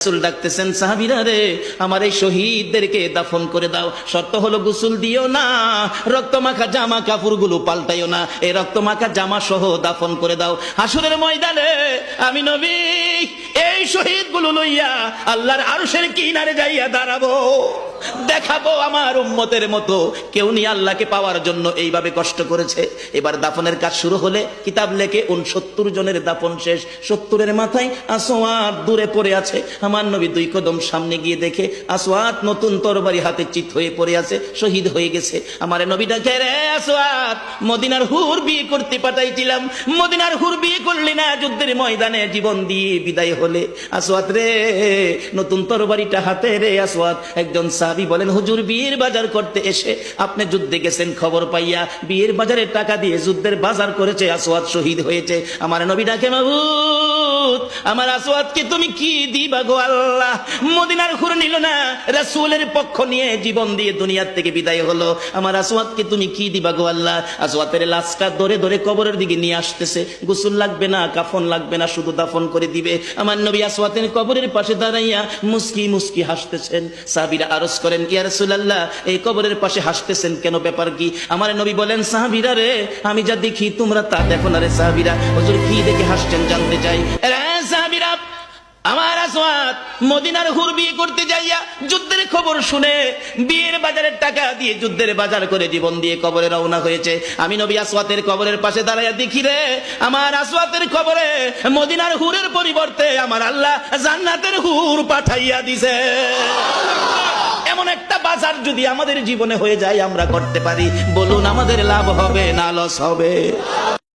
রাসূল ডাকতেছেন, সাহাবীরা রে, আমার এই শহীদদেরকে দাফন করে দাও। শর্ত হলো গোসল দিও না, রক্তমাখা জামা কাপড়গুলো পাল্টাইও না, এই রক্তমাখা জামা সহ দাফন করে দাও। হাসরের ময়দানে আমি নবী এই শহীদগুলো লইয়া আল্লাহর আরশের কিনারে যাইয়া দাঁড়াবো, দেখাবো আমার উম্মতের মতো কেউ নিয়ে আল্লাহকে পাওয়ার জন্য এইভাবে কষ্ট করেছে। এবার দাফনের কাজ শুরু হলে কিতাব লেখে 69 জনের দাফন শেষ। 70-এর মাথায় আসওয়াদ দূরে পড়ে আছে। আমার নবী 2 কদম সামনে গিয়ে দেখে আসওয়াদ নতুন তরবারি হাতে চিত হয়ে পড়ে আছে, শহীদ হয়ে গেছে। আমার নবী ডাকে, রে আসওয়াদ, মদিনার হুর বিয়ে করতে পাঠাইছিলাম, মদিনার হুর বিয়ে করলি না, যুদ্ধের ময়দানে জীবন দিয়ে বিদায় হলে। আসওয়াদ রে, নতুন তরবারিটা হাতে রে। আসওয়াদ একজন সাহাবী বলেন, হুজুর বিয়ের বাজার করতে এসে আপনি যুদ্ধে গেছেন, খবর পাইয়া বিয়ের বাজারের টাকা দিয়ে যুদ্ধের বাজার করেছে, আসওয়াদ শহীদ হয়েছে। আমার নবী ডাকে, মাবুদ, আমার আসওয়াদকে তুমি কি দিবা গো আল্লাহ? মদিনার হুর নিল না, রাসূলের পক্ষ নিয়ে জীবন দিয়ে দুনিয়ার থেকে বিদায় হলো, আমার আসওয়াদকে তুমি কি দিবা গো আল্লাহ? আসওয়াদের লাশটা ধরে ধরে কবরের দিকে নিয়ে আসতেছে। গোসল লাগবে না, কাফন লাগবে না, শুধু দাফন করে দিবে। আমার নবী আসওয়াদের কবরের পাশে দাঁড়াইয়া মুস্কি মুস্কি হাসতেছেন। সাহাবীরা আরজ করেন, ইয়া রাসূলুল্লাহ, এই কবরের পাশে হাসতেছেন কেন, ব্যাপার কি? আমার নবী বলেন, সাহাবীরা রে, আমি যা দেখি তোমরা তা দেখো না রে। সাহাবীরা, হুজুর কি দেখে হাসছেন জানতে চাই। সাহাবীরা, আমার আসওয়াদ মদিনার হুর বিয়ে করতে যাইয়া যুদ্ধের খবর শুনে বিয়ের বাজারের টাকা দিয়ে যুদ্ধের বাজার করে জীবন দিয়ে কবরে রওনা হয়েছে। আমি নবী আসওয়াদের কবরের পাশে দাঁড়াইয়া দেখি রে, আমার আসওয়াদের কবরে মদিনার হুরের পরিবর্তে আমার আল্লাহ জান্নাতের হুর পাঠাইয়া দিছে। এমন একটা বাজার যদি আমাদের জীবনে হয়ে যায়, আমরা করতে পারি, বলুন আমাদের লাভ হবে না লস হবে?